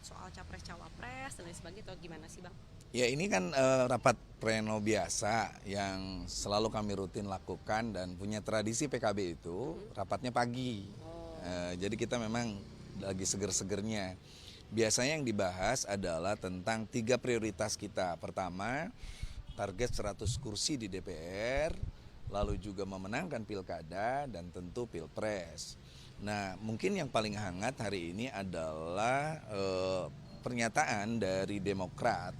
soal capres-cawapres dan lain sebagainya atau gimana sih Bang? Ya ini kan rapat pleno biasa yang selalu kami rutin lakukan dan punya tradisi PKB itu rapatnya pagi. Oh, Jadi kita memang lagi seger-segernya. Biasanya yang dibahas adalah tentang 3 prioritas kita. Pertama, target 100 kursi di DPR, lalu juga memenangkan pilkada dan tentu pilpres. Nah, mungkin yang paling hangat hari ini adalah pernyataan dari Demokrat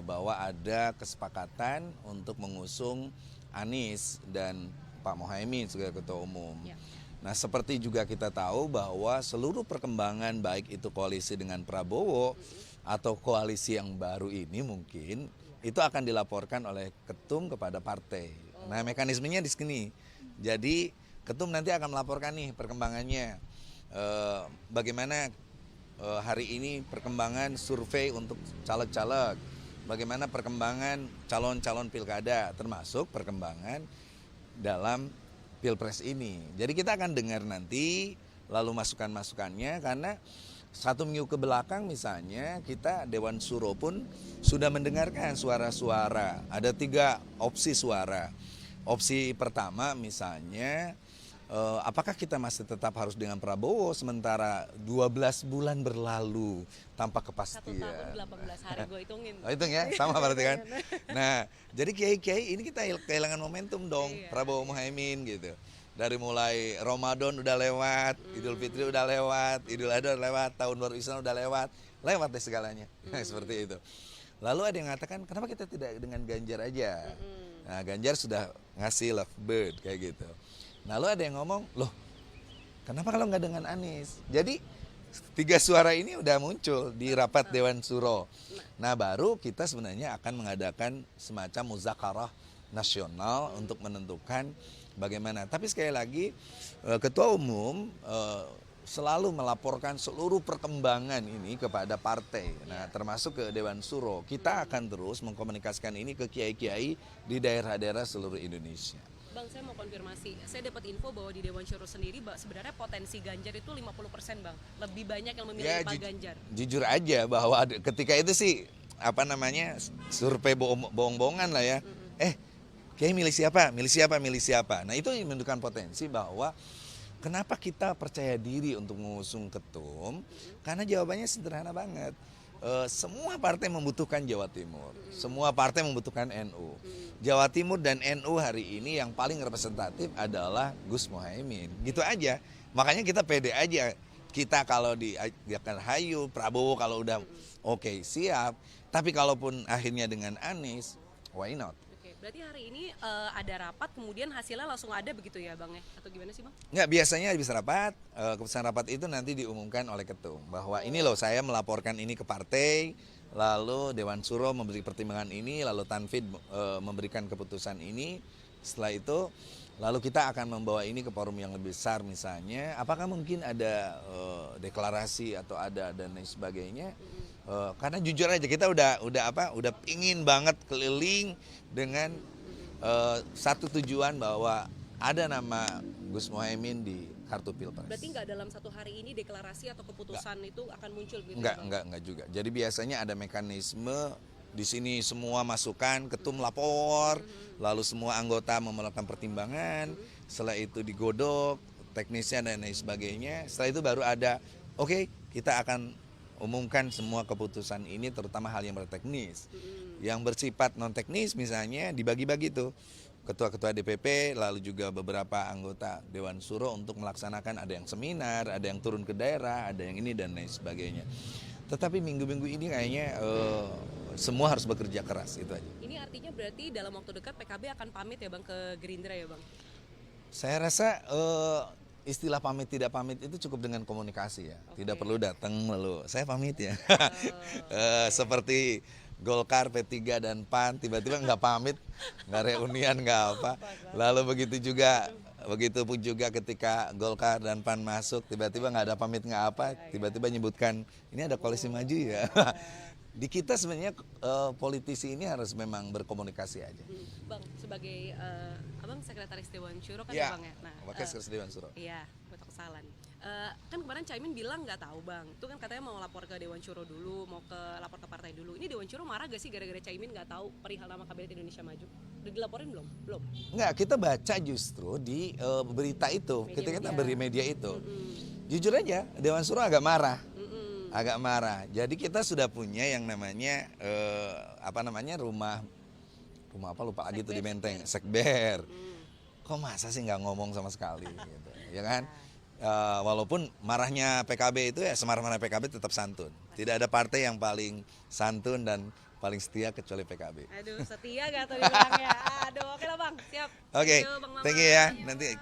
bahwa ada kesepakatan untuk mengusung Anies dan Pak Mohaimin sebagai ketua umum. ya. Nah, seperti juga kita tahu bahwa seluruh perkembangan baik itu koalisi dengan Prabowo atau koalisi yang baru ini mungkin itu akan dilaporkan oleh ketum kepada partai. Nah, mekanismenya di sini. Jadi, ketum nanti akan melaporkan nih perkembangannya. Bagaimana hari ini perkembangan survei untuk caleg-caleg, bagaimana perkembangan calon-calon pilkada, termasuk perkembangan dalam pilpres ini. Jadi kita akan dengar nanti, lalu masukan-masukannya, karena 1 minggu ke belakang misalnya kita Dewan Suro pun sudah mendengarkan suara-suara. Ada 3 opsi suara. Opsi pertama misalnya, apakah kita masih tetap harus dengan Prabowo sementara 12 bulan berlalu tanpa 1 tahun kepastian. 18 hari gue hitungin. Oh, hitung ya, sama berarti kan. Nah, jadi kiai-kiai ini kita kehilangan momentum dong, Iya, Prabowo iya. Muhaimin gitu. Dari mulai Ramadan udah lewat, Idul Fitri udah lewat, Idul Adha udah lewat, Tahun Baru Islam udah lewat, lewat deh segalanya. Seperti itu. Lalu ada yang mengatakan, kenapa kita tidak dengan Ganjar aja? Nah, Ganjar sudah ngasih lovebird kayak gitu. Lalu ada yang ngomong, loh kenapa kalau nggak dengan Anies? Jadi 3 suara ini udah muncul di rapat Dewan Suro. Nah, baru kita sebenarnya akan mengadakan semacam muzakarah nasional untuk menentukan bagaimana. Tapi sekali lagi Ketua Umum selalu melaporkan seluruh perkembangan ini kepada partai. Nah, termasuk ke Dewan Suro. Kita akan terus mengkomunikasikan ini ke kiai-kiai di daerah-daerah seluruh Indonesia. Bang, saya mau konfirmasi. Saya dapat info bahwa di Dewan Syuro sendiri sebenarnya potensi Ganjar itu 50%, Bang. Lebih banyak yang memilih Ya, Pak Ganjar. jujur aja bahwa ketika itu sih apa namanya survei bohong-bohongan lah ya. Kayak milih siapa, milih siapa, milih siapa. Nah, itu yang menunjukkan potensi bahwa kenapa kita percaya diri untuk mengusung ketum, karena jawabannya sederhana banget. Semua partai membutuhkan Jawa Timur, semua partai membutuhkan NU. Jawa Timur dan NU hari ini yang paling representatif adalah Gus Mohaimin, gitu aja. Makanya kita pede aja. Kita kalau diakan Hayu, Prabowo kalau udah oke, siap. Tapi kalaupun akhirnya dengan Anies, why not? Oke, berarti hari ini ada rapat, kemudian hasilnya langsung ada begitu ya, Bang ya? Atau gimana sih, Bang? Nggak, biasanya habis rapat, keputusan rapat itu nanti diumumkan oleh ketum. Bahwa ini loh saya melaporkan ini ke partai, lalu Dewan Suro memberi pertimbangan ini, lalu Tanfid memberikan keputusan ini. Setelah itu, lalu kita akan membawa ini ke forum yang lebih besar misalnya. Apakah mungkin ada deklarasi atau ada dan lain sebagainya. Karena jujur aja kita udah pingin banget keliling dengan satu tujuan bahwa ada nama Gus Mohaimin di kartu pilpres. Berarti nggak dalam 1 hari ini deklarasi atau keputusan itu akan muncul gitu ya, Bang? Enggak juga. Jadi biasanya ada mekanisme di sini semua masukan, ketum lapor, lalu semua anggota melakukan pertimbangan, setelah itu digodok, teknisnya dan lain sebagainya. Setelah itu baru ada, oke, kita akan umumkan semua keputusan ini terutama hal yang berteknis. Yang bersifat non teknis misalnya dibagi-bagi tuh. Ketua-ketua DPP, lalu juga beberapa anggota Dewan Suro untuk melaksanakan, ada yang seminar, ada yang turun ke daerah, ada yang ini dan lain sebagainya. Tetapi minggu-minggu ini kayaknya semua harus bekerja keras, itu aja. Ini artinya berarti dalam waktu dekat PKB akan pamit ya, Bang, ke Gerindra ya, Bang? Saya rasa istilah pamit tidak pamit itu cukup dengan komunikasi ya. Tidak perlu datang lalu saya pamit ya. Seperti Golkar, P3 dan PAN tiba-tiba nggak pamit, nggak reunian, nggak apa. Lalu begitu pun juga ketika Golkar dan PAN masuk tiba-tiba nggak ada pamit nggak apa, tiba-tiba nyebutkan ini ada koalisi maju ya. Di kita sebenarnya politisi ini harus memang berkomunikasi aja. Bang, sebagai Abang sekretaris Dewan Syuro kan Ya, ya, Bang ya? Nah, Wakil Sekretaris Dewan Suro. iya, betul kesalahan. Kan kemarin Caimin bilang nggak tahu bang, itu kan katanya mau lapor ke Dewan Syuro dulu, mau lapor ke partai dulu. Ini Dewan Syuro marah gak sih gara-gara Caimin nggak tahu perihal nama Kabinet Indonesia Maju? Udah dilaporin belum? Belum. Enggak, kita baca justru di berita itu, ketika kita beri media itu. Jujur aja, Dewan Syuro agak marah. Agak marah. Jadi kita sudah punya yang namanya rumah apa lupa lagi tuh di Menteng, Sekber. Kok masa sih nggak ngomong sama sekali gitu, ya kan? Walaupun marahnya PKB itu ya semarah-marah PKB tetap santun. Tidak ada partai yang paling santun dan paling setia kecuali PKB. Aduh, setia gak tuh dibilangnya? Aduh, oke lah bang, siap. Oke, Yo, Bang Maman. thank you ya. Nanti